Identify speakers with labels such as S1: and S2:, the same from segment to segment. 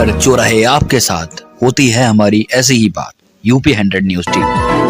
S1: हर चौराहे आपके साथ होती है हमारी ऐसी ही बात। UP 100 news team.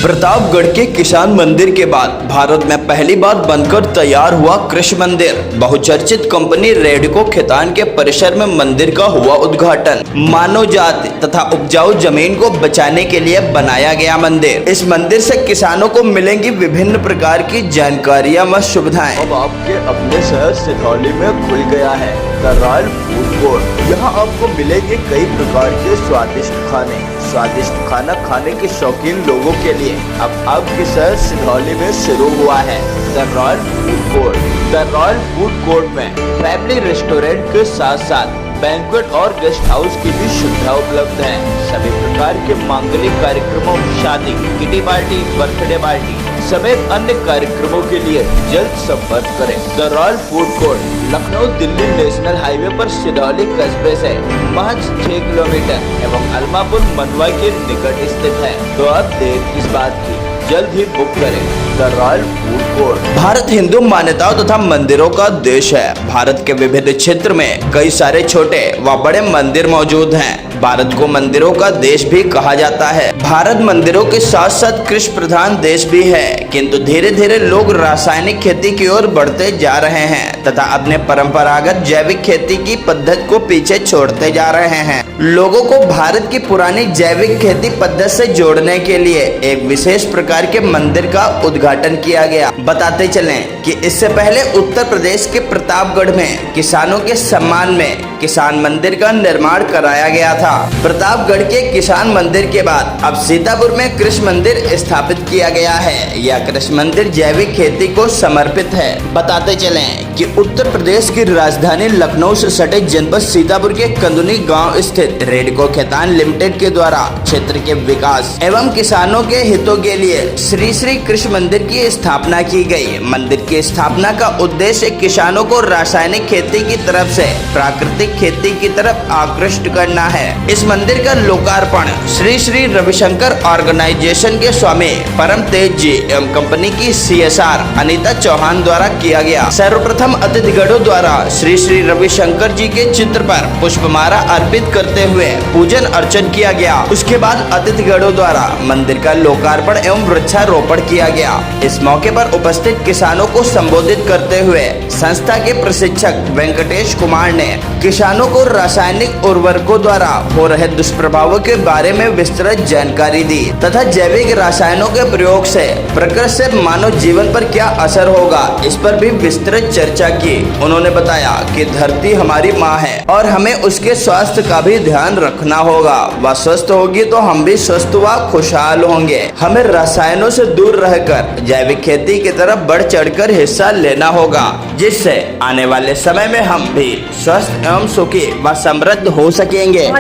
S2: प्रतापगढ़ के किसान मंदिर के बाद भारत में पहली बार बनकर तैयार हुआ कृषि मंदिर। बहुचर्चित कंपनी रेडको खैतान के परिसर में मंदिर का हुआ उद्घाटन। मानव जाति तथा उपजाऊ जमीन को बचाने के लिए बनाया गया मंदिर। इस मंदिर से किसानों को मिलेंगी विभिन्न प्रकार की जानकारियां व सुविधाएं। अब आपके अपने शहर सिधौली में खुल गया है द रॉयल फूड कोर्ट। यहाँ आपको मिलेंगे कई प्रकार के स्वादिष्ट खाने। स्वादिष्ट खाना खाने के शौकीन लोगों के लिए अब आपके शहर सिधौली में शुरू हुआ है the royal food court. The royal food court में फैमिली रेस्टोरेंट के साथ साथ बैंक्वेट और गेस्ट हाउस की भी सुविधा उपलब्ध है। सभी प्रकार के मांगलिक कार्यक्रमों, शादी, किटी पार्टी, बर्थडे पार्टी समेत अन्य कार्यक्रमों के लिए जल्द संपर्क करें। The royal food court Lucknow Delhi national highway पर सिधौली कस्बे से महज 6 किलोमीटर एवं अलमापुर मनवा के निकट स्थित है। तो अब देर किस बात की, जल्द ही बुक करें the royal food court. Bharat Hindu मान्यताओं तथा मंदिरों का देश है। भारत के विभिन्न क्षेत्र में कई सारे छोटे व बड़े मंदिर मौजूद हैं। भारत को मंदिरों का देश भी कहा जाता है। भारत मंदिरों के साथ साथ कृषि प्रधान देश भी है, किंतु धीरे धीरे लोग रासायनिक खेती की ओर बढ़ते जा रहे हैं तथा अपने परंपरागत जैविक खेती की पद्धति को पीछे छोड़ते जा रहे हैं। लोगों को भारत की पुरानी जैविक खेती पद्धति से जोड़ने के लिए एक विशेष प्रकार के मंदिर का उद्घाटन किया गया। बताते चलें कि इससे पहले उत्तर प्रदेश के प्रतापगढ़ में किसानों के सम्मान में किसान मंदिर का निर्माण कराया गया था। प्रतापगढ़ के किसान मंदिर के बाद अब सीतापुर में कृषि मंदिर स्थापित किया गया है। यह कृषि मंदिर जैविक खेती को समर्पित है। बताते चलें कि उत्तर प्रदेश की राजधानी लखनऊ से सटे जनपद सीतापुर के कंदुनी गांव स्थित रेडको खैतान लिमिटेड के द्वारा क्षेत्र के विकास एवं किसानों के हितों के लिए श्री श्री कृषि मंदिर की स्थापना की गई। मंदिर की स्थापना का उद्देश्य किसानों को रासायनिक खेती की तरफ से प्राकृतिक खेती की तरफ आकृष्ट करना है। इस मंदिर का लोकार्पण श्री श्री रविशंकर ऑर्गेनाइजेशन के स्वामी परम तेज जी एवं कंपनी की CSR अनीता चौहान द्वारा किया गया। सर्वप्रथम अतिथिगणों द्वारा श्री श्री रविशंकर जी के चित्र पर पुष्पमाला अर्पित करते हुए पूजन अर्चन किया गया। उसके बाद अतिथिगणों द्वारा मंदिर का लोकार्पण एवं वृक्षारोपण किया गया। इस मौके पर उपस्थित किसानों को संबोधित करते हुए संस्था के प्रशिक्षक वेंकटेश कुमार ने किसानों को रासायनिक उर्वरकों द्वारा हो रहे दुष्प्रभावों के बारे में विस्तृत जानकारी दी तथा जैविक रसायनों के प्रयोग से प्रकृति से मानव जीवन पर क्या असर होगा, इस पर भी विस्तृत चर्चा की। उन्होंने बताया कि धरती हमारी माँ है और हमें उसके स्वास्थ्य का भी ध्यान रखना होगा। वह स्वस्थ होगी तो हम भी स्वस्थ व खुशहाल होंगे। हमें रसायनों से दूर रहकर जैविक खेती की तरफ बढ़ चढ़कर हिस्सा लेना होगा, जिससे आने वाले समय में हम भी स्वस्थ एवं सुखी व समृद्ध हो सकेंगे।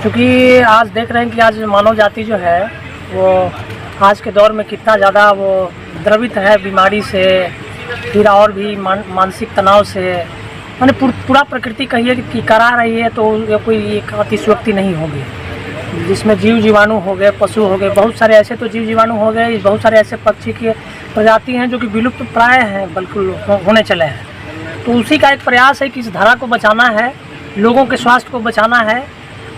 S3: क्योंकि आज देख रहे हैं कि आज मानव जाति जो है वो आज के दौर में कितना ज़्यादा वो द्रवित है बीमारी से, फिर और भी मानसिक तनाव से, माने पूरा प्रकृति कहिए कि करा रही है। तो ये कोई एक अतिशयोक्ति नहीं होगी, जिसमें जीव जीवाणु हो गए, पशु हो गए, बहुत सारे ऐसे तो जीव जीवाणु हो गए, बहुत सारे ऐसे पक्षी की प्रजाति हैं जो कि विलुप्त प्राय हैं, बिल्कुल होने चले हैं। तो उसी का एक प्रयास है कि इस धारा को बचाना है, लोगों के स्वास्थ्य को बचाना है,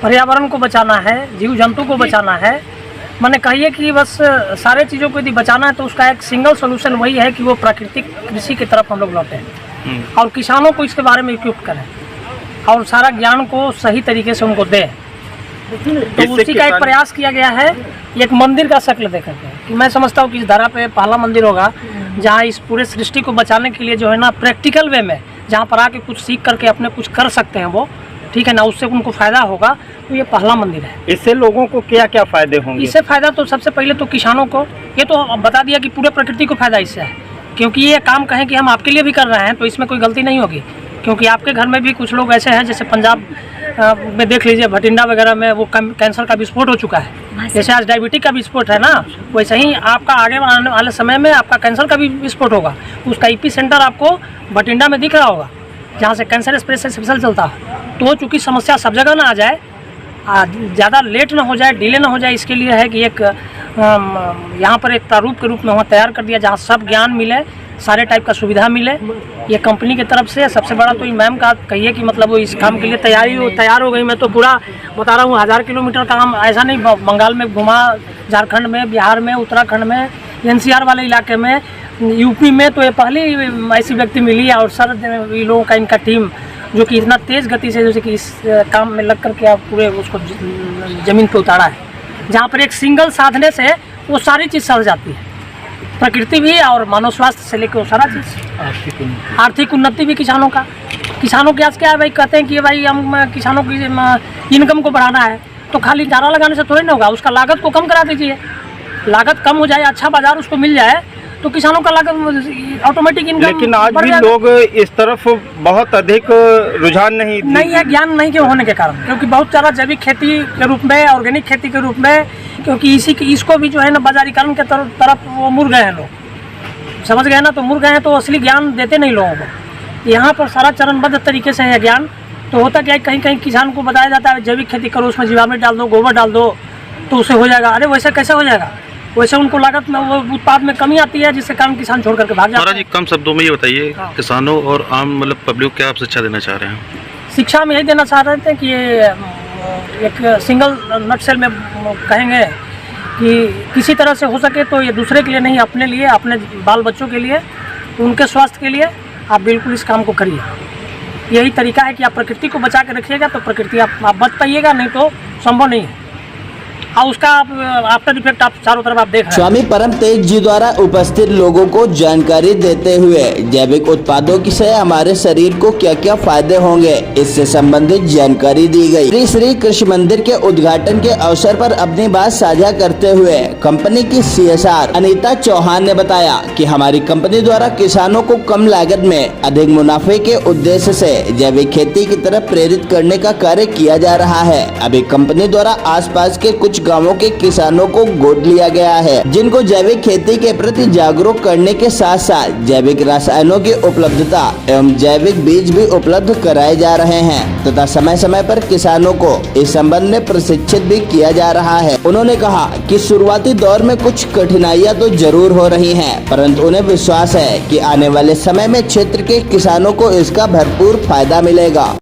S3: पर्यावरण को बचाना है, जीव जंतु को बचाना है। मैंने कहिए कि बस सारे चीज़ों को यदि बचाना है तो उसका एक सिंगल सोल्यूशन वही है कि वो प्राकृतिक कृषि की तरफ हम लोग लौटें और किसानों को इसके बारे में इक्विप करें और सारा ज्ञान को सही तरीके से उनको दें। तो उसी का एक प्रयास किया गया है, एक मंदिर का शक्ल देकर के। कि मैं समझता हूँ कि इस धारा पे पहला मंदिर होगा जहाँ इस पूरे सृष्टि को बचाने के लिए जो है ना प्रैक्टिकल वे में, जहाँ पर आके कुछ सीख करके अपने कुछ कर सकते हैं ठीक है ना, उससे उनको फ़ायदा होगा, तो ये पहला मंदिर है।
S4: इससे लोगों को क्या क्या फ़ायदे होंगे?
S3: इससे फ़ायदा तो सबसे पहले तो किसानों को, ये तो बता दिया कि पूरे प्रकृति को फ़ायदा इससे है, क्योंकि ये काम कहें कि हम आपके लिए भी कर रहे हैं तो इसमें कोई गलती नहीं होगी, क्योंकि आपके घर में भी कुछ लोग ऐसे हैं, जैसे पंजाब में देख लीजिए, भटिंडा वगैरह में वो कैंसर का विस्फोट हो चुका है, जैसे आज डायबिटीज का विस्फोट है ना, वैसे ही आपका आगे आने वाले समय में आपका कैंसर का भी विस्फोट होगा। उसका ईपी सेंटर आपको भटिंडा में दिख रहा होगा, जहाँ से कैंसर स्पेशल चलता है। तो चूँकि समस्या सब जगह ना आ जाए, ज़्यादा लेट ना हो जाए, डिले ना हो जाए, इसके लिए है कि एक यहाँ पर एक प्रारूप के रूप में वहाँ तैयार कर दिया, जहाँ सब ज्ञान मिले, सारे टाइप का सुविधा मिले। ये कंपनी की तरफ से सबसे बड़ा तो मैम का कहिए कि मतलब वो इस काम के लिए तैयार हो गई। मैं तो पूरा बता रहा हूँ, 1000 किलोमीटर का काम, ऐसा नहीं बंगाल में घुमा, झारखंड में, बिहार में, उत्तराखंड में, एनसीआर वाले इलाके में, यूपी में, तो ये पहली ऐसी व्यक्ति मिली है। और सर ये लोगों का, इनका टीम जो कि इतना तेज़ गति से जैसे कि इस काम में लग करके आप पूरे उसको ज़मीन पे उतारा है, जहाँ पर एक सिंगल साधने से वो सारी चीज़ सर जाती है, प्रकृति भी और मानव स्वास्थ्य से लेकर वो सारा चीज़, आर्थिक उन्नति भी किसानों का। किसानों के आज क्या है भाई, कहते हैं कि भाई हम किसानों की इनकम को बढ़ाना है, तो खाली चारा लगाने से थोड़ी ना होगा, उसका लागत को कम करा दीजिए, लागत कम हो जाए, अच्छा बाजार उसको मिल जाए, तो किसानों का लागत ऑटोमेटिक इनकम।
S4: लेकिन आज भी लोग इस तरफ बहुत अधिक रुझान नहीं है,
S3: ज्ञान नहीं के होने के कारण, क्योंकि बहुत सारा जैविक खेती के रूप में, ऑर्गेनिक खेती के रूप में, क्योंकि इसको भी जो है ना बाजारीकरण के तरफ वो मुड़ गए हैं लोग, समझ गए ना, तो मुड़ गए हैं, तो असली ज्ञान देते नहीं लोगों को। यहाँ पर सारा चरणबद्ध तरीके से है ज्ञान। तो होता क्या है, कहीं कहीं किसान को बताया जाता है जैविक खेती करो, उसमें जीवामृत डाल दो, गोबर डाल दो, तो उससे हो जाएगा। अरे वैसे कैसे हो जाएगा, वैसे उनको लागत में, वो उत्पाद में कमी आती है, जिससे कारण किसान छोड़ करके भाग जाता है।
S5: महाराज जी, कम शब्दों में ये बताइए, किसानों और आम मतलब पब्लिक को क्या आप शिक्षा देना चाह रहे हैं?
S3: शिक्षा में यही देना चाह रहे थे कि ये एक सिंगल नटसेल में कहेंगे कि किसी तरह से हो सके तो ये दूसरे के लिए नहीं, अपने लिए, अपने बाल बच्चों के लिए, उनके स्वास्थ्य के लिए आप बिल्कुल इस काम को करिए। यही तरीका है कि आप प्रकृति को बचा के रखिएगा तो प्रकृति आप बच पाइएगा, नहीं तो संभव नहीं है। और उसका आफ्टर इफेक्ट आप चारों तरफ आप देख रहे हैं।
S2: स्वामी परम तेज जी द्वारा उपस्थित लोगों को जानकारी देते हुए जैविक उत्पादों की से हमारे शरीर को क्या क्या फायदे होंगे, इससे संबंधित जानकारी दी गई। श्री कृष्ण मंदिर के उद्घाटन के अवसर पर अपनी बात साझा करते हुए कंपनी की CSR अनीता चौहान ने बताया कि हमारी कंपनी द्वारा किसानों को कम लागत में अधिक मुनाफे के उद्देश्य से जैविक खेती की तरफ प्रेरित करने का कार्य किया जा रहा है। अभी कंपनी द्वारा आसपास के कुछ गांवों के किसानों को गोद लिया गया है, जिनको जैविक खेती के प्रति जागरूक करने के साथ साथ जैविक रसायनों की उपलब्धता एवं जैविक बीज भी उपलब्ध कराए जा रहे हैं तथा समय समय पर किसानों को इस संबंध में प्रशिक्षित भी किया जा रहा है। उन्होंने कहा कि शुरुआती दौर में कुछ कठिनाइयां तो जरूर हो रही हैं, परंतु उन्हें विश्वास है कि आने वाले समय में क्षेत्र के किसानों को इसका भरपूर फायदा मिलेगा।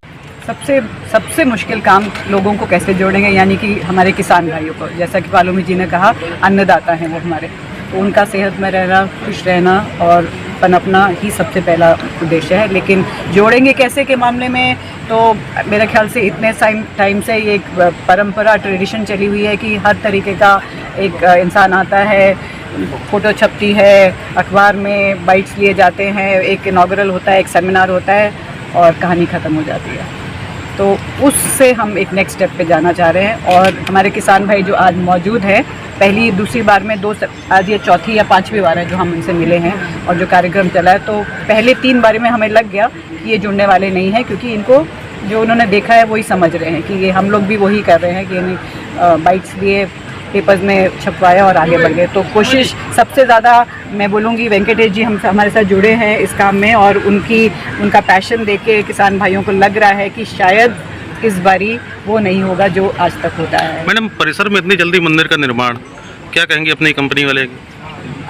S6: सबसे मुश्किल काम लोगों को कैसे जोड़ेंगे, यानी कि हमारे किसान भाइयों को, जैसा कि पालूमी जी ने कहा, अन्नदाता हैं वो हमारे, तो उनका सेहत में रहना, खुश रहना और पनपना ही सबसे पहला उद्देश्य है। लेकिन जोड़ेंगे कैसे के मामले में तो मेरे ख्याल से इतने टाइम से ये एक परंपरा, ट्रेडिशन चली हुई है कि हर तरीके का एक इंसान आता है, फ़ोटो छपती है, अखबार में बाइट्स लिए जाते हैं, एक इनॉग्रल होता है, एक सेमिनार होता है और कहानी ख़त्म हो जाती है। तो उससे हम एक नेक्स्ट स्टेप पे जाना चाह रहे हैं। और हमारे किसान भाई जो आज मौजूद है, पहली दूसरी बार में आज ये चौथी या पांचवी बार है जो हम इनसे मिले हैं और जो कार्यक्रम चला है, तो पहले 3 बारी में हमें लग गया कि ये जुड़ने वाले नहीं हैं, क्योंकि इनको जो उन्होंने देखा है वही समझ रहे हैं कि ये हम लोग भी वही कर रहे हैं कि इन्हें बाइट्स लिए, पेपर्स में छपवाया और आगे बढ़ गए। तो कोशिश सबसे ज़्यादा मैं बोलूँगी, वेंकटेश जी हमारे साथ जुड़े हैं इस काम में और उनका पैशन देख के किसान भाइयों को लग रहा है कि शायद इस बारी वो नहीं होगा जो आज तक होता है।
S5: मैडम, परिसर में इतनी जल्दी मंदिर का निर्माण, क्या कहेंगे अपनी कंपनी वाले?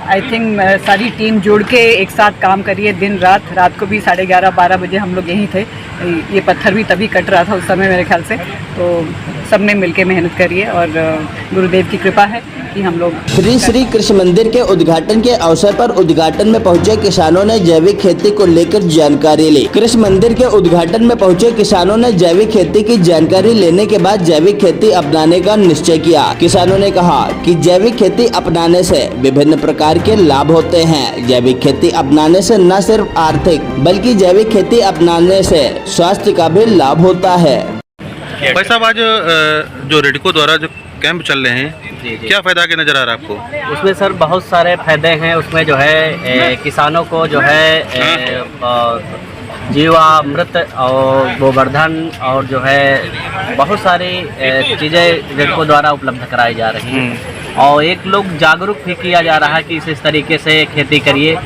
S6: आई थिंक सारी टीम जुड़ के एक साथ काम करिए, दिन रात को भी 11:30-12 बजे हम लोग यहीं थे। ये पत्थर भी तभी कट रहा था उस समय मेरे ख्याल से, तो सबने मिलके मेहनत करी है और गुरुदेव की कृपा है कि हम लोग।
S2: श्री कृष्ण मंदिर के उद्घाटन के अवसर पर उद्घाटन में पहुंचे किसानों ने जैविक खेती को लेकर जानकारी ली। कृष्ण मंदिर के उद्घाटन में पहुंचे किसानों ने जैविक खेती की जानकारी लेने के बाद जैविक खेती अपनाने का निश्चय किया। किसानों ने कहा कि जैविक खेती अपनाने से विभिन्न प्रकार के लाभ होते हैं। जैविक खेती अपनाने से न सिर्फ आर्थिक बल्कि जैविक खेती अपनाने से स्वास्थ्य का भी लाभ होता है।
S5: भाई साहब, आज जो रेडिको द्वारा जो कैंप चल रहे हैं, क्या फायदा आगे नजर आ रहा है आपको?
S7: उसमें सर बहुत सारे फायदे हैं। उसमें जो है किसानों को जो है जीवामृत और गोवर्धन और जो है बहुत सारी चीज़ें रेडको द्वारा उपलब्ध कराई जा रही हैं। और एक लोग जागरूक भी किया जा रहा है कि इस तरीके से खेती करिए,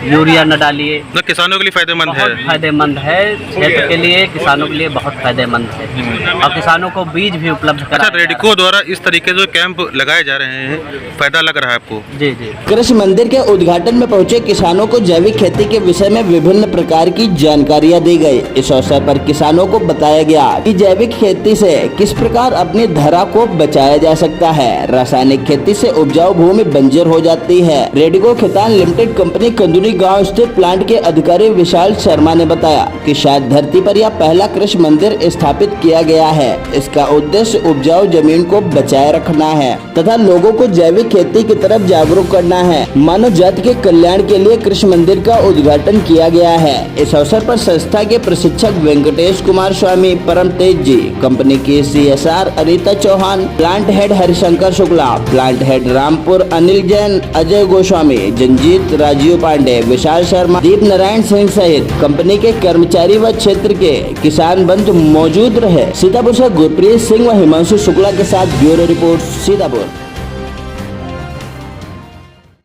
S7: यूरिया न डालिए।
S5: तो किसानों के लिए फायदेमंद है,
S7: फायदेमंद है क्षेत्र के लिए, किसानों के लिए बहुत फायदेमंद है। और किसानों को बीज भी उपलब्ध
S5: अच्छा, रेडिको द्वारा इस तरीके से कैंप लगाए जा रहे हैं, फायदा लग रहा है आपको?
S7: जी जी।
S2: कृषि मंदिर के उद्घाटन में पहुंचे किसानों को जैविक खेती के विषय में विभिन्न प्रकार की जानकारियां दी गई। इस अवसर पर किसानों को बताया गया कि जैविक खेती से किस प्रकार अपनी धरा को बचाया जा सकता है। रासायनिक खेती से उपजाऊ भूमि बंजर हो जाती है। रेडिको खितान लिमिटेड कंपनी कंदुरी गांव स्थित प्लांट के अधिकारी विशाल शर्मा ने बताया कि शायद धरती पर यह पहला कृषि मंदिर स्थापित किया गया है। इसका उद्देश्य उपजाऊ जमीन को बचाए रखना है तथा लोगों को जैविक खेती की तरफ जागरूक करना है। मानव जाति के कल्याण के लिए कृषि मंदिर का उद्घाटन किया गया है। इस अवसर पर संस्था के प्रशिक्षक वेंकटेश कुमार स्वामी, परम तेज जी, कंपनी की CSR Anita Chauhan, plant head Harishankar Shukla, plant head Rampur Anil Jain, Ajay Goswami, Janjeet, Rajiv Pandey, Vishal Sharma, Deep Narayan Singh सहित कंपनी के कर्मचारी व क्षेत्र के किसान बंधु मौजूद रहे। सीतापुर से गुरप्रीत सिंह व हिमांशु शुक्ला के साथ ब्यूरो रिपोर्ट सीतापुर।